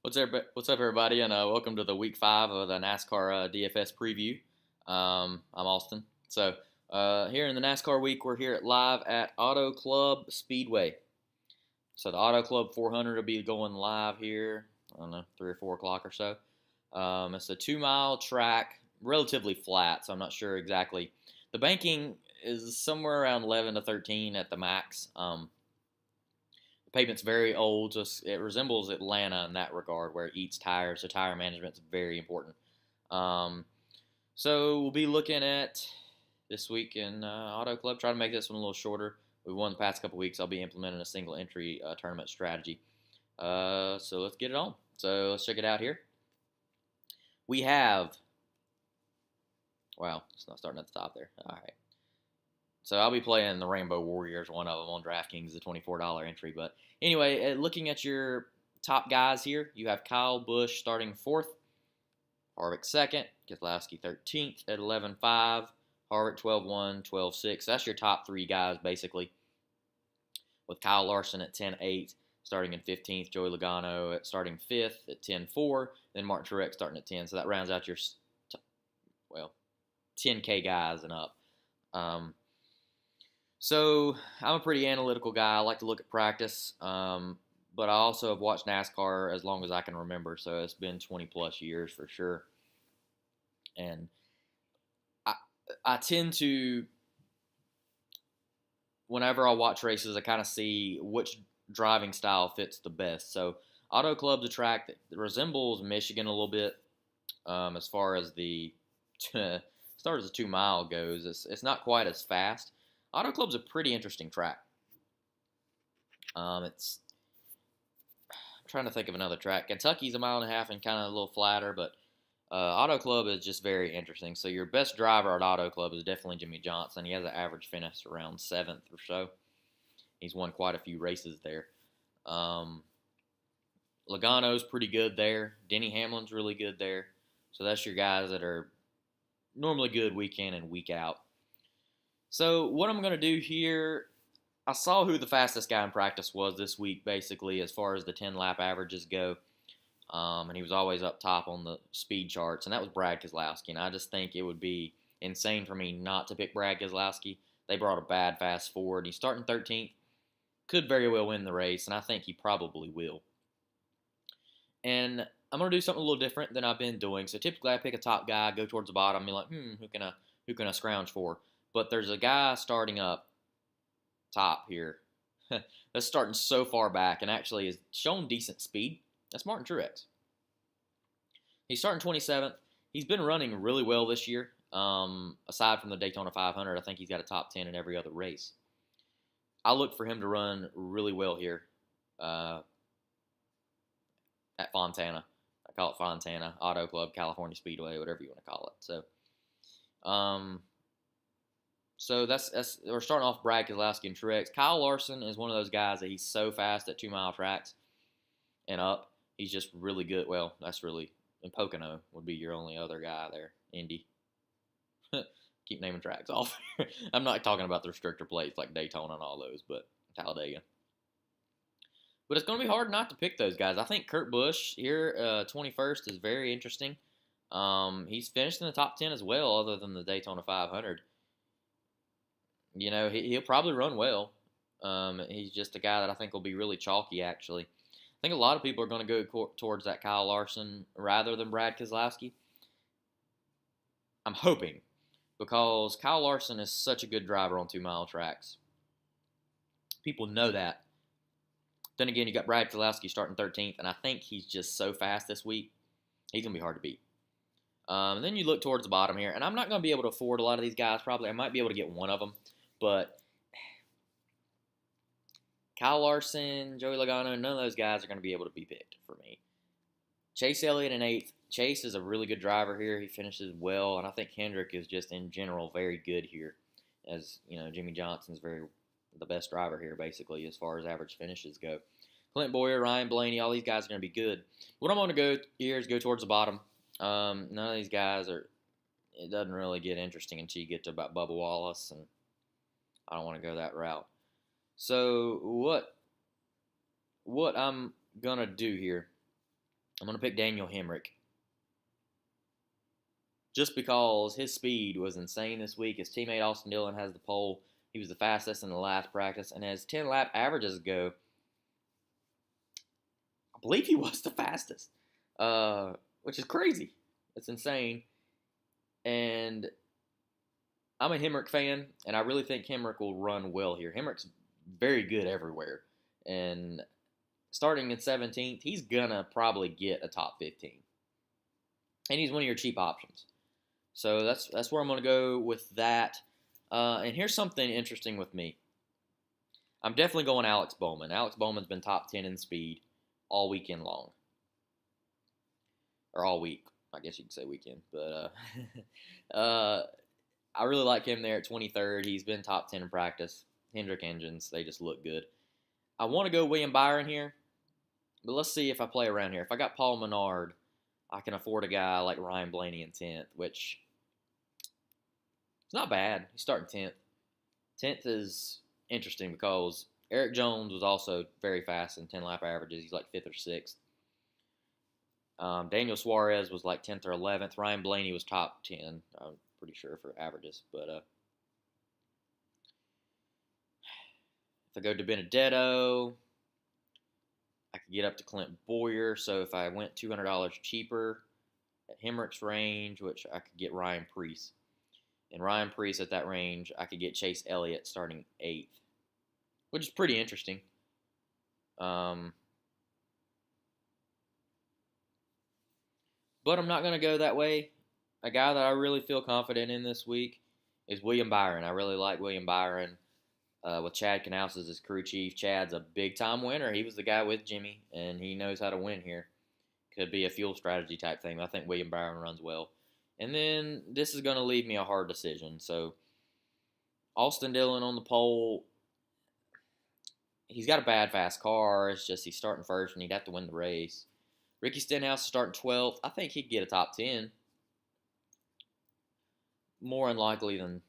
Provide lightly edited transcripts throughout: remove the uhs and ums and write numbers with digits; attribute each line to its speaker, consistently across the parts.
Speaker 1: What's up, everybody, and welcome to the Week 5 of the NASCAR DFS preview. I'm Austin. Here in the NASCAR week, we're here live at Auto Club Speedway. So the Auto Club 400 will be going live here, I don't know, 3 or 4 o'clock or so. It's a 2-mile track, relatively flat, so I'm not sure exactly. The banking is somewhere around 11 to 13 at the max. Pavement's very old, so it resembles Atlanta in that regard, where it eats tires. So tire management's very important. So we'll be looking at this week in Auto Club. Try to make this one a little shorter. We won the past couple weeks. I'll be implementing a single entry tournament strategy. So let's get it on. So let's check it out here. We have. Wow, it's not starting at the top there. All right. So I'll be playing the Rainbow Warriors, one of them on DraftKings, the $24 entry. But anyway, looking at your top guys here, you have Kyle Busch starting 4th, Harvick 2nd, Keselowski 13th at 11.5, Harvick 12.1, 12.6. That's your top 3 guys, basically, with Kyle Larson at 10.8, starting in 15th, Joey Logano at starting 5th at 10.4, then Martin Truex starting at 10. So that rounds out your, 10K guys and up. So I'm a pretty analytical guy. I like to look at practice, but I also have watched NASCAR as long as I can remember. So it's been 20 plus years for sure. And I tend to, whenever I watch races, I kind of see which driving style fits the best. So Auto Club's a track that resembles Michigan a little bit as far as the 2-mile goes. It's not quite as fast. Auto Club's a pretty interesting track. I'm trying to think of another track. Kentucky's a mile and a half and kind of a little flatter, but Auto Club is just very interesting. So your best driver at Auto Club is definitely Jimmy Johnson. He has an average finish around 7th or so. He's won quite a few races there. Logano's pretty good there. Denny Hamlin's really good there. So that's your guys that are normally good week in and week out. So what I'm going to do here, I saw who the fastest guy in practice was this week, basically, as far as the 10-lap averages go. And he was always up top on the speed charts, and that was Brad Keselowski. And I just think it would be insane for me not to pick Brad Keselowski. They brought a bad fast forward. He's starting 13th. Could very well win the race, and I think he probably will. And I'm going to do something a little different than I've been doing. So typically I pick a top guy, go towards the bottom, and be like, who can I scrounge for? But there's a guy starting up top here that's starting so far back and actually has shown decent speed. That's Martin Truex. He's starting 27th. He's been running really well this year. Aside from the Daytona 500, I think he's got a top 10 in every other race. I look for him to run really well here at Fontana. I call it Fontana, Auto Club, California Speedway, whatever you want to call it. So that's we're starting off Brad Keselowski and Truex. Kyle Larson is one of those guys that he's so fast at 2-mile tracks and up. He's just really good. Well, that's really, and Pocono would be your only other guy there. Indy. Keep naming tracks off. I'm not talking about the restrictor plates like Daytona and all those, but Talladega. But it's going to be hard not to pick those guys. I think Kurt Busch here, 21st, is very interesting. He's finished in the top 10 as well, other than the Daytona 500. You know, he'll probably run well. He's just a guy that I think will be really chalky, actually. I think a lot of people are going to go towards that Kyle Larson rather than Brad Keselowski. I'm hoping, because Kyle Larson is such a good driver on 2-mile tracks. People know that. Then again, you got Brad Keselowski starting 13th, and I think he's just so fast this week, he's going to be hard to beat. And then you look towards the bottom here, and I'm not going to be able to afford a lot of these guys, probably. I might be able to get one of them. But Kyle Larson, Joey Logano, none of those guys are going to be able to be picked for me. Chase Elliott in 8th. Chase is a really good driver here. He finishes well, and I think Hendrick is just in general very good here. As you know, Jimmy Johnson's the best driver here, basically, as far as average finishes go. Clint Boyer, Ryan Blaney, all these guys are going to be good. What I'm going to go here is go towards the bottom. None of these guys are. It doesn't really get interesting until you get to about Bubba Wallace, and I don't want to go that route. So what I'm gonna do here I'm going to pick Daniel Hemrick. Just because his speed was insane this week. His teammate AustYn Dillon has the pole. He was the fastest in the last practice. And as 10-lap averages go, I believe he was the fastest, which is crazy. It's insane. And I'm a Hemrick fan, and I really think Hemrick will run well here. Hemrick's very good everywhere. And starting in 17th, he's going to probably get a top 15. And he's one of your cheap options. So that's where I'm going to go with that. And here's something interesting with me. I'm definitely going Alex Bowman. Alex Bowman's been top 10 in speed all weekend long. Or all week. I guess you could say weekend. But I really like him there at 23rd. He's been top 10 in practice. Hendrick engines, they just look good. I want to go William Byron here. But let's see if I play around here. If I got Paul Menard, I can afford a guy like Ryan Blaney in 10th, which it's not bad. He's starting 10th. 10th is interesting because Eric Jones was also very fast in 10-lap averages. He's like 5th or 6th. Daniel Suarez was like 10th or 11th. Ryan Blaney was top 10, I'm pretty sure, for averages. But if I go to Benedetto, I could get up to Clint Boyer. So if I went $200 cheaper at Hemrick's range, which I could get Ryan Preece. And Ryan Preece at that range, I could get Chase Elliott starting 8th, which is pretty interesting. But I'm not going to go that way. A guy that I really feel confident in this week is William Byron. I really like William Byron with Chad Knaus as his crew chief. Chad's a big-time winner. He was the guy with Jimmy, and he knows how to win here. Could be a fuel strategy type thing. I think William Byron runs well. And then this is going to leave me a hard decision. So AustYn Dillon on the pole. He's got a bad fast car. It's just he's starting first, and he'd have to win the race. Ricky Stenhouse is starting 12th. I think he'd get a top 10. More unlikely than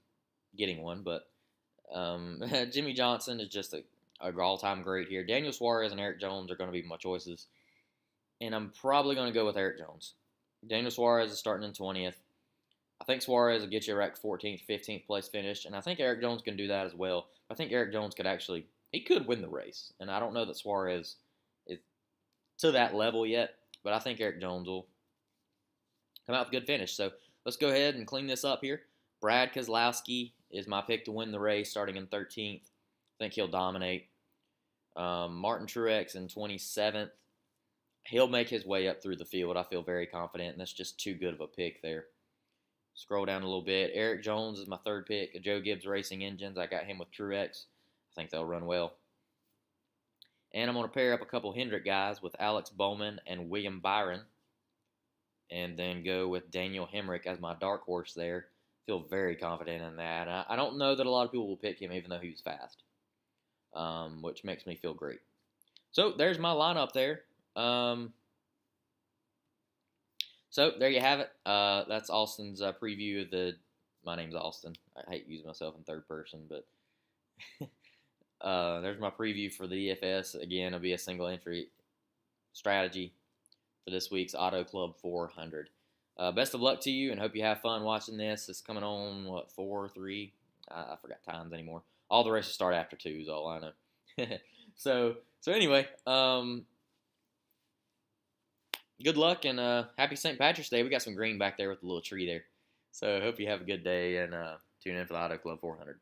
Speaker 1: getting one, but Jimmy Johnson is just a all-time great here. Daniel Suarez and Eric Jones are going to be my choices. And I'm probably going to go with Eric Jones. Daniel Suarez is starting in 20th. I think Suarez will get you a wreck 14th, 15th place finish, and I think Eric Jones can do that as well. I think Eric Jones he could win the race, and I don't know that Suarez is to that level yet, but I think Eric Jones will come out with a good finish. So let's go ahead and clean this up here. Brad Keselowski is my pick to win the race starting in 13th. I think he'll dominate. Martin Truex in 27th. He'll make his way up through the field. I feel very confident, and that's just too good of a pick there. Scroll down a little bit. Eric Jones is my third pick. Joe Gibbs Racing Engines. I got him with Truex. I think they'll run well. And I'm going to pair up a couple Hendrick guys with Alex Bowman and William Byron. And then go with Daniel Hemrick as my dark horse there. Feel very confident in that. I don't know that a lot of people will pick him even though he was fast. Which makes me feel great. So there's my lineup there. So there you have it. That's AustYn's preview of my name's AustYn. I hate using myself in third person, but there's my preview for the DFS. Again, it'll be a single entry strategy for this week's Auto Club 400. Best of luck to you, and hope you have fun watching this. It's coming on, 4, 3? I forgot times anymore. All the races start after 2 is all I know. So anyway, good luck, and happy St. Patrick's Day. We got some green back there with the little tree there. So hope you have a good day, and tune in for the Auto Club 400.